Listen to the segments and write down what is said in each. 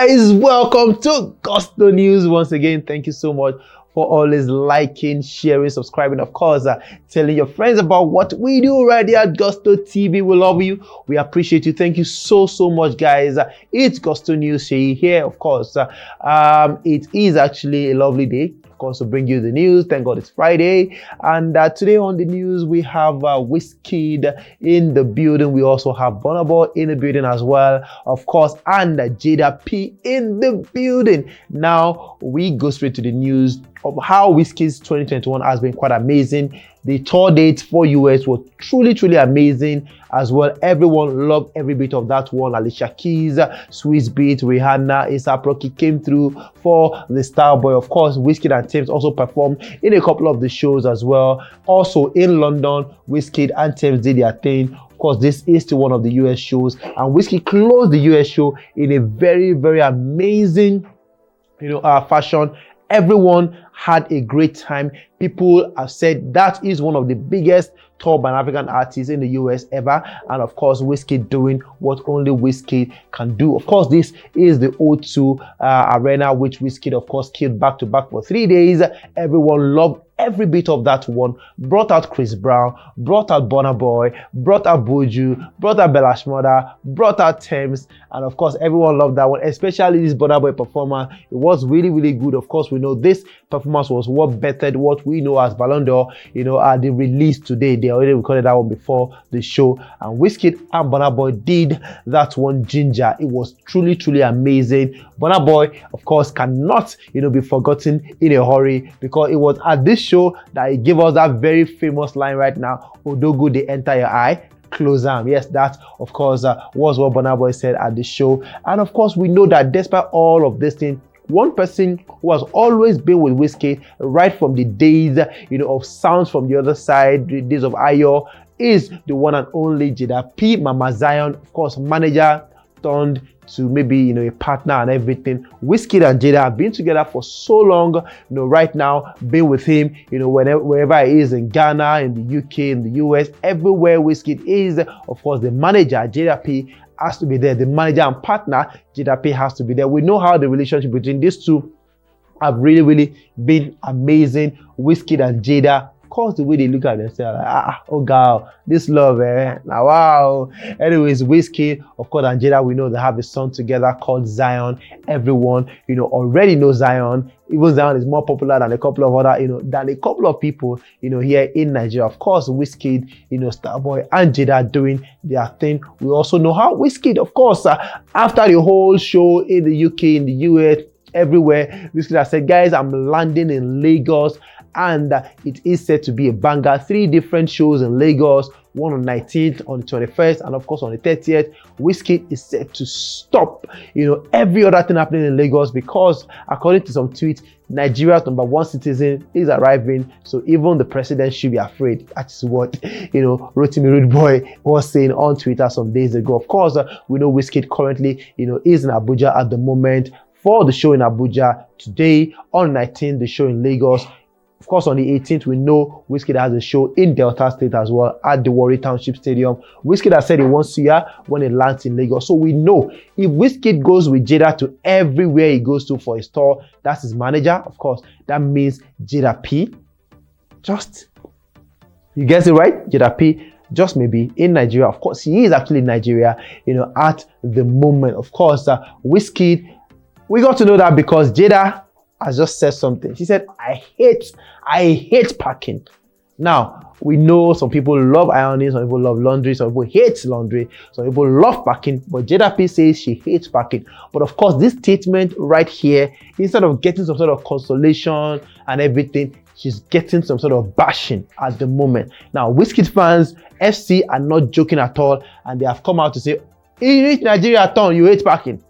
guys, welcome to Gusto News once again. Thank you so much for always liking, sharing, subscribing, of course, telling your friends about what we do right here at Gusto TV. We love you. We appreciate you. Thank you so much, guys. It's Gusto News here, of course. It is actually a lovely day, of course, to bring you the news. Thank God it's Friday. And today on the news, we have WIZKID in the building. We also have Burna in the building as well, of course, and Jada P in the building. Now, we go straight to the news of how WIZKID's 2021 has been quite amazing. The tour dates for US was truly amazing as well. Everyone loved every bit of that one. Alicia Keys, Swiss Beat, Rihanna, A$AP Rocky came through for the Starboy. Of course, WIZKID and Tems also performed in a couple of the shows as well. Also in London, WIZKID and Tems did their thing. Of course, this is still one of the US shows, and WIZKID closed the US show in a very amazing, fashion. Everyone had a great time. People have said that is one of the biggest tour by an African artist in the US ever. And of course, WIZKID doing what only WIZKID can do. Of course, this is the O2 Arena, which WIZKID, of course, killed back to back for 3 days. Everyone loved every bit of that one. Brought out Chris Brown, brought out Burna Boy, brought out Buju, brought out Bella Shmurda, brought out Tems, and of course everyone loved that one, especially this Burna Boy performance. It was really good. Of course, we know this performance was what bettered what we know as Ballon d'Or, at the release today. They already recorded that one before the show, and WIZKID and Burna Boy did that one ginger. It was truly amazing. Burna Boy, of course, cannot be forgotten in a hurry, because it was at this show that he gave us that very famous line right now, Odogu, they enter your eye, close arm. Yes, that of course was what Burna Boy said at the show. And of course, we know that despite all of this thing, one person who has always been with WIZKID right from the days of Sounds from the Other Side, the days of Ayo, is the one and only Jada P, Mama Zion, of course, manager turned to maybe a partner and everything. WIZKID and Jada have been together for so long. Right now, being with him, wherever he is, in Ghana, in the UK, in the US, everywhere WIZKID is, of course, the manager Jada P has to be there. The manager and partner Jada P has to be there. We know how the relationship between these two have really been amazing. WIZKID and Jada, of course, the way they look at themselves, like, oh God, this love, now wow. Anyways, WIZKID, of course, and Jada, we know they have a song together called Zion. Everyone, already knows Zion. Even Zion is more popular than a couple of other, than a couple of people, here in Nigeria. Of course, WIZKID, Starboy and Jada doing their thing. We also know how WIZKID, of course, after the whole show in the UK, in the US, everywhere, WIZKID has said, guys, I'm landing in Lagos, and it is said to be a banger. 3 different shows in Lagos, one on 19th, on the 21st, and of course on the 30th. WIZKID is set to stop every other thing happening in Lagos, because according to some tweets, Nigeria's #1 citizen is arriving, so even the president should be afraid. That's what Rotimi Rude Boy was saying on Twitter some days ago. Of course, we know WIZKID currently is in Abuja at the moment for the show in Abuja. Today on 19th, the show in Lagos. Of course, on the 18th, we know WIZKID has a show in Delta State as well at the Warri Township Stadium. WIZKID has said he wants to hear when it lands in Lagos. So we know if WIZKID goes with Jada to everywhere he goes to for his tour, that's his manager. Of course, that means Jada P, you guess it right? Jada P just maybe in Nigeria. Of course, he is actually in Nigeria, at the moment. Of course, WIZKID, we got to know that because Jada has just said something. She said, I hate packing. Now, we know some people love ironing, some people love laundry, some people hate laundry, some people love packing, but Jada P says she hates packing. But of course, this statement right here, instead of getting some sort of consolation and everything, she's getting some sort of bashing at the moment. Now, WIZKID fans, FC are not joking at all, and they have come out to say, you reach Nigeria town, you hate packing.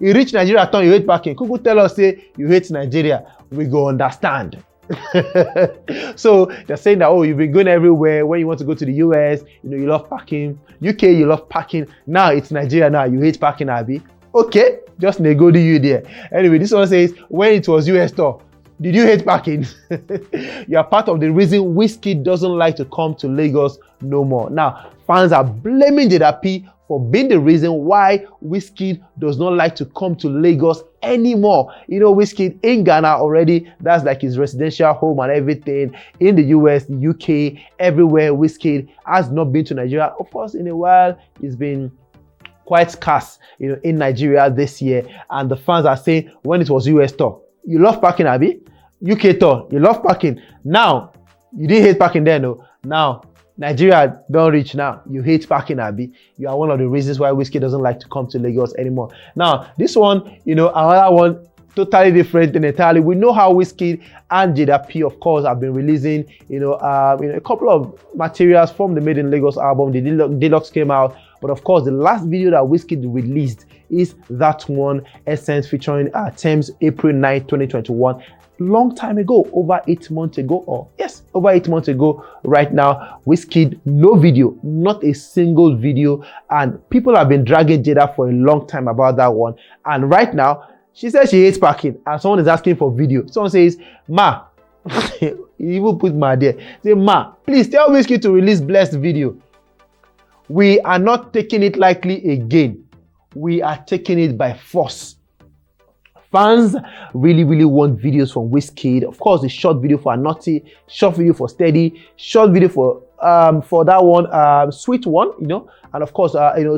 You reach Nigeria town, you hate packing. Kuku tell us, say, you hate Nigeria. We go understand. So they're saying that, oh, you've been going everywhere. When you want to go to the US, you love packing. UK, you love packing. Now it's Nigeria now, you hate packing, Abi. Okay, just nego to you there. Anyway, this one says, when it was US tour, did you hate packing? You are part of the reason WIZKID doesn't like to come to Lagos no more. Now, fans are blaming Jada P for being the reason why WIZKID does not like to come to Lagos anymore. You know, WIZKID in Ghana already, that's like his residential home and everything. In the US, the UK, everywhere, WIZKID has not been to Nigeria. Of course, in a while, it's been quite scarce, you know, in Nigeria this year. And the fans are saying, when it was US tour, you love parking, Abi. UK tour, you love parking. Now, you didn't hate parking then, no. Now, Nigeria don't reach now. You hate parking, Abi. You are one of the reasons why WIZKID doesn't like to come to Lagos anymore. Now, this one, you know, another one, totally different and entirely. We know how WIZKID and Jada P, of course, have been releasing, a couple of materials from the Made in Lagos album. The Deluxe came out. But of course, the last video that WIZKID released is that one, Essence, featuring Thames, April 9, 2021. Long time ago, over 8 months ago, over 8 months ago right now. WIZKID, no video, not a single video, and people have been dragging Jada for a long time about that one. And right now, she says she hates parking, and someone is asking for video. Someone says, Ma, you even put Ma there. Say, Ma, please tell WIZKID to release Blessed video. We are not taking it lightly again. We are taking it by force. Fans really, really want videos from WIZKID. Of course, the short video for Naughty, short video for Steady, short video for that one, Sweet One, you know, and of course,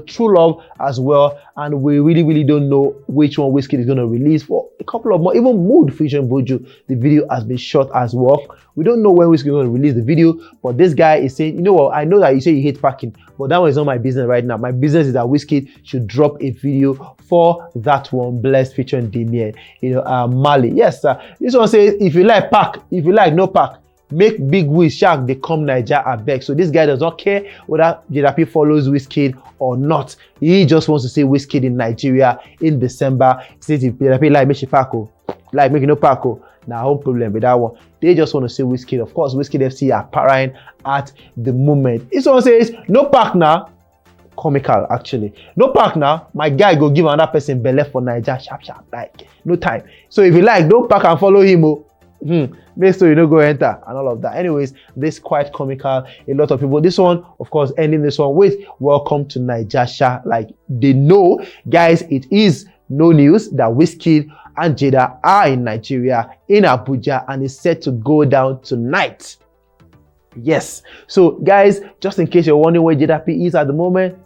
True Love as well. And we really, really don't know which one WIZKID is going to release for a couple of more. Even Mood featuring Buju, the video has been shot as well. We don't know when WIZKID is going to release the video, but this guy is saying, you know what, I know that you say you hate parking, but that one is not my business right now. My business is that WIZKID should drop a video for that one, Blessed featuring Damien, Mali. Yes, this one says, if you like park, if you like no park, make Big Wiz Shark they come Niger abeg. So this guy does not care whether Jada P follows WIZKID or not. He just wants to see WIZKID in Nigeria in December. He says if Jada P like make she park, like make no park, now no problem with that one. They just want to see WIZKID. Of course, WIZKID FC are partying at the moment. This one says no park now. Comical actually. No park now. My guy go give another person belle for Niger sharp, like no time. So if you like, don't park and follow him. Make sure you don't go enter and all of that. Anyways, this quite comical. A lot of people. This one, of course, ending this one with welcome to Nigeria. Like they know, guys, it is no news that WIZKID and Jada are in Nigeria, in Abuja, and is set to go down tonight. Yes. So, guys, just in case you're wondering where Jada P is at the moment,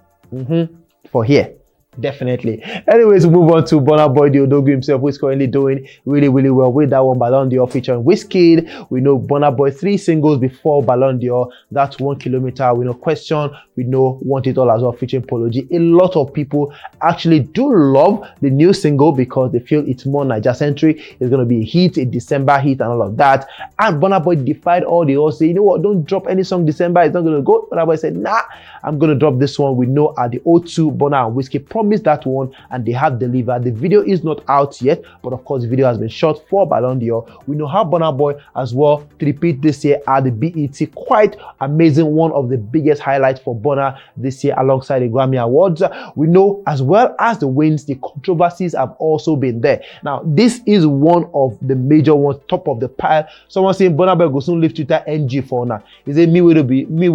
for here. Definitely. Anyways, we move on to Burna Boy, the Odogu himself, who is currently doing really, really well with that one, Ballon d'Or featuring WIZKID. We know Burna Boy 3 singles before Ballon d'Or. That's 1 kilometer. We know Question. We know Want It All as well featuring Polo G. A lot of people actually do love the new single because they feel it's more Niger-centric. It's going to be a hit, a December hit and all of that. And Burna Boy defied all the odds. Say, you know what, don't drop any song December. It's not going to go. Burna Boy said, nah, I'm going to drop this one. We know at the O2, Burna and WIZKID promised that one and they have delivered. The video is not out yet, but of course the video has been shot for Ballon d'Or. We know how Burna Boy as well to repeat this year at the BET. Quite amazing, one of the biggest highlights for Burna this year alongside the Grammy Awards. We know as well as the wins, the controversies have also been there. Now this is one of the major ones, top of the pile. Someone saying Burna Boy go soon leave Twitter NG for now. Is it me will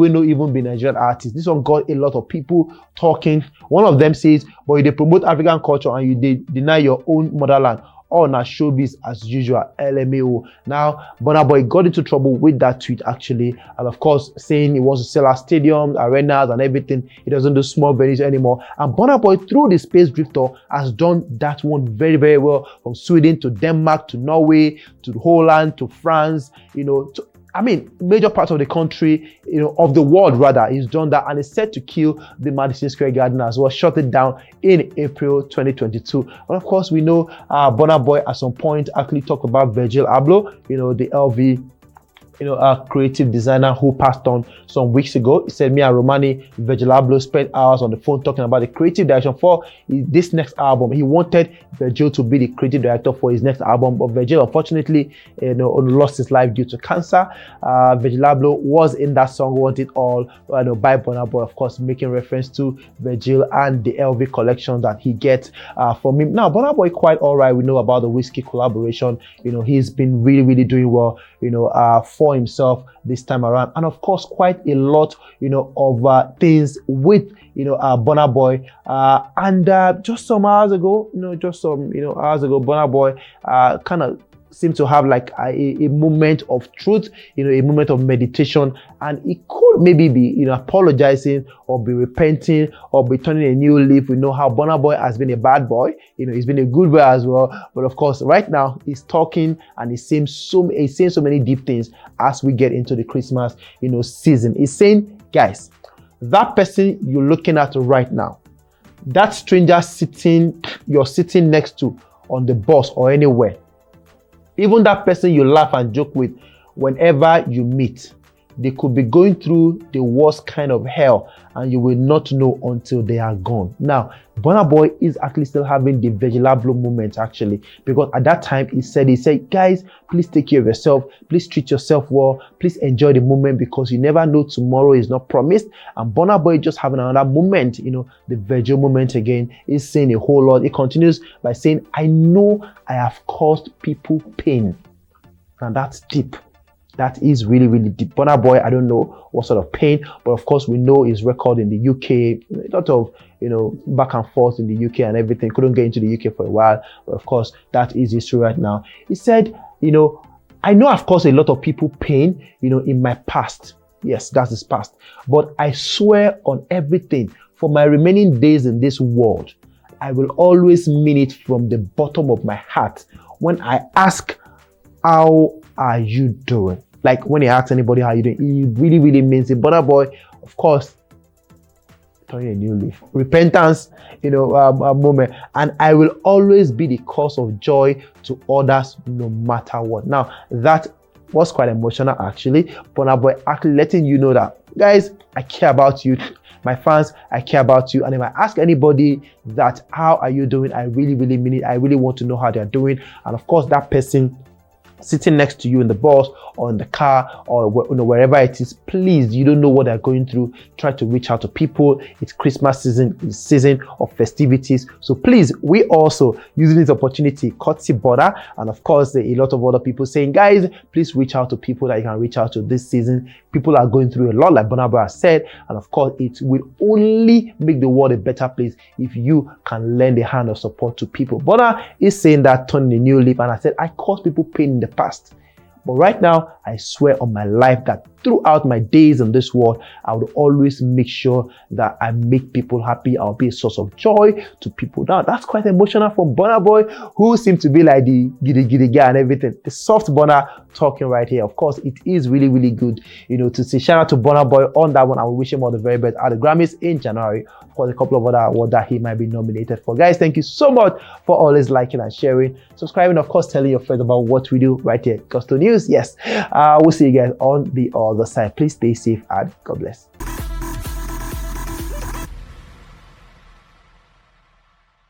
not even be Nigerian artist? This one got a lot of people talking. One of them says, but they promote African culture and you deny your own motherland. All na showbiz as usual, LMAO. Now, Burna Boy got into trouble with that tweet actually, and of course saying he wants to sell our stadiums, arenas and everything. He doesn't do small venues anymore. And Burna Boy through the Space Drifter has done that one very, very well, from Sweden to Denmark to Norway to Holland to France, major parts of the country, of the world rather. He's done that and is set to kill the Madison Square Garden as well, shut it down in April 2022. And of course, we know Burna Boy at some point actually talked about Virgil Abloh, the LV creative designer who passed on some weeks ago. He said, me and Romani, Virgil Abloh spent hours on the phone talking about the creative direction for this next album. He wanted Virgil to be the creative director for his next album, but Virgil unfortunately lost his life due to cancer. Virgil Abloh was in that song Want It All by Burna Boy, of course making reference to Virgil and the LV collection that he gets from him. Now Burna Boy quite alright. We know about the WIZKID collaboration. He's been really, really doing well for himself this time around. And of course, quite a lot, of things with, Burna Boy. And just some hours ago, Burna Boy kind of seem to have like a moment of truth, a moment of meditation, and it could maybe be, apologizing or be repenting or be turning a new leaf. We know how Burna Boy has been a bad boy, he's been a good boy as well. But of course, right now he's talking and he's saying so many deep things as we get into the Christmas, season. He's saying, guys, that person you're looking at right now, that stranger you're sitting next to on the bus or anywhere, even that person you laugh and joke with whenever you meet, they could be going through the worst kind of hell and you will not know until they are gone. Now, Burna Boy is actually still having the vigilable moment actually, because at that time he said, guys, please take care of yourself, please treat yourself well, please enjoy the moment because you never know, tomorrow is not promised. And Burna Boy just having another moment, the vigil moment again. He's saying a whole lot. He continues by saying, I know I have caused people pain. And that's deep. That is really, really deep. Burna Boy, I don't know what sort of pain, but of course we know his record in the UK, a lot of, back and forth in the UK and everything. Couldn't get into the UK for a while, but of course that is history right now. He said, I know I've caused a lot of people pain, in my past. Yes, that's his past. But I swear on everything, for my remaining days in this world, I will always mean it from the bottom of my heart when I ask, how are you doing? Like when he asks anybody how you doing, he really, really means it. Burna Boy, of course, turning a new leaf, repentance, a moment, and I will always be the cause of joy to others, no matter what. Now that was quite emotional actually. Burna Boy actually letting you know that, guys, I care about you, my fans, I care about you. And if I ask anybody that how are you doing, I really, really mean it. I really want to know how they're doing. And of course, that person sitting next to you in the bus or in the car or wherever it is, please, you don't know what they're going through. Try to reach out to people. It's Christmas season, it's season of festivities. So please, we also using this opportunity, courtesy Burna, and of course a lot of other people saying, guys, please reach out to people that you can reach out to this season. People are going through a lot, like Burna Boy has said, and of course it will only make the world a better place if you can lend a hand of support to people. Burna is saying that, turning a new leaf, and I said, I caused people pain in the past. But right now, I swear on my life that throughout my days in this world, I would always make sure that I make people happy. I'll be a source of joy to people. Now, that's quite emotional from Burna Boy, who seems to be like the giddy guy and everything. The soft Burna talking right here. Of course, it is really, really good, to say shout out to Burna Boy on that one. I will wish him all the very best at the Grammys in January. Of course, a couple of other awards that he might be nominated for. Guys, thank you so much for always liking and sharing, subscribing, of course, telling your friends about what we do right here. Gusto News. Yes, we'll see you guys on the other side. Please stay safe and God bless.